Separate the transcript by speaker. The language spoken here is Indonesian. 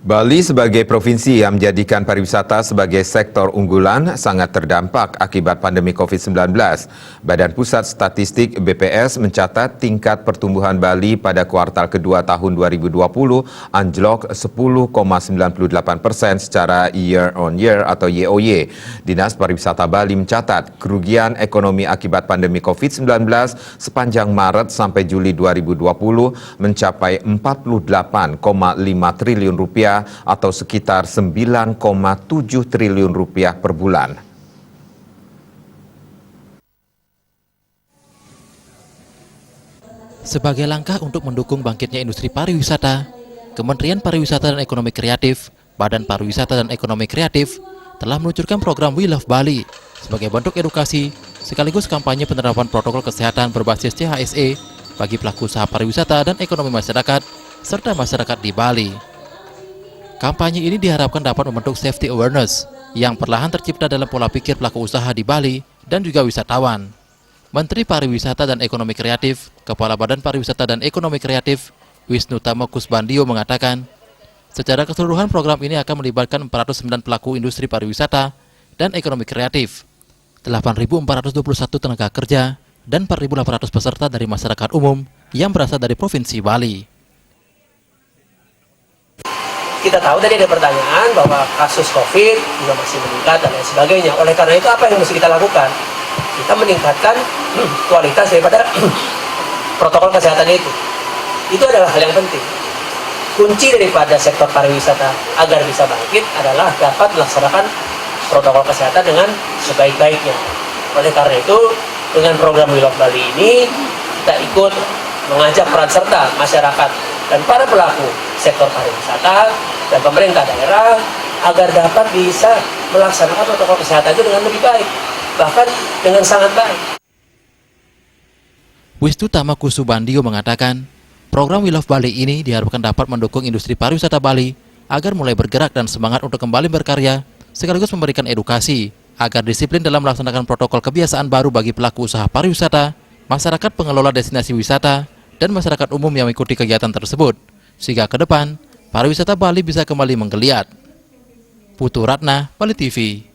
Speaker 1: Bali sebagai provinsi yang menjadikan pariwisata sebagai sektor unggulan sangat terdampak akibat pandemi COVID-19. Badan Pusat Statistik BPS mencatat tingkat pertumbuhan Bali pada kuartal kedua tahun 2020 anjlok 10,98% secara year on year atau YOY. Dinas Pariwisata Bali mencatat kerugian ekonomi akibat pandemi COVID-19 sepanjang Maret sampai Juli 2020 mencapai 48,5 triliun rupiah atau sekitar 9,7 triliun rupiah per bulan.
Speaker 2: Sebagai langkah untuk mendukung bangkitnya industri pariwisata, Kementerian Pariwisata dan Ekonomi Kreatif, Badan Pariwisata dan Ekonomi Kreatif telah meluncurkan program We Love Bali sebagai bentuk edukasi sekaligus kampanye penerapan protokol kesehatan berbasis CHSE bagi pelaku usaha pariwisata dan ekonomi masyarakat serta masyarakat di Bali. Kampanye ini diharapkan dapat membentuk safety awareness yang perlahan tercipta dalam pola pikir pelaku usaha di Bali dan juga wisatawan. Menteri Pariwisata dan Ekonomi Kreatif, Kepala Badan Pariwisata dan Ekonomi Kreatif, Wisnu Tama Kusbandio mengatakan, secara keseluruhan program ini akan melibatkan 409 pelaku industri pariwisata dan ekonomi kreatif, 8.421 tenaga kerja, dan 4.800 peserta dari masyarakat umum yang berasal dari Provinsi Bali.
Speaker 3: Kita tahu tadi ada pertanyaan bahwa kasus COVID juga masih meningkat dan lain sebagainya. Oleh karena itu apa yang mesti kita lakukan? Kita meningkatkan kualitas daripada protokol kesehatan itu. Itu adalah hal yang penting. Kunci daripada sektor pariwisata agar bisa bangkit adalah dapat melaksanakan protokol kesehatan dengan sebaik-baiknya. Oleh karena itu, dengan program We Love Bali ini, kita ikut mengajak peran serta masyarakat dan para pelaku sektor pariwisata dan pemerintah daerah agar dapat bisa melaksanakan protokol kesehatan itu dengan lebih baik, bahkan dengan sangat baik.
Speaker 2: Wisnu Tama Kusbandio mengatakan, program We Love Bali ini diharapkan dapat mendukung industri pariwisata Bali agar mulai bergerak dan semangat untuk kembali berkarya, sekaligus memberikan edukasi agar disiplin dalam melaksanakan protokol kebiasaan baru bagi pelaku usaha pariwisata, masyarakat pengelola destinasi wisata, dan masyarakat umum yang mengikuti kegiatan tersebut, sehingga ke depan pariwisata Bali bisa kembali menggeliat. Putu Ratna, Bali TV.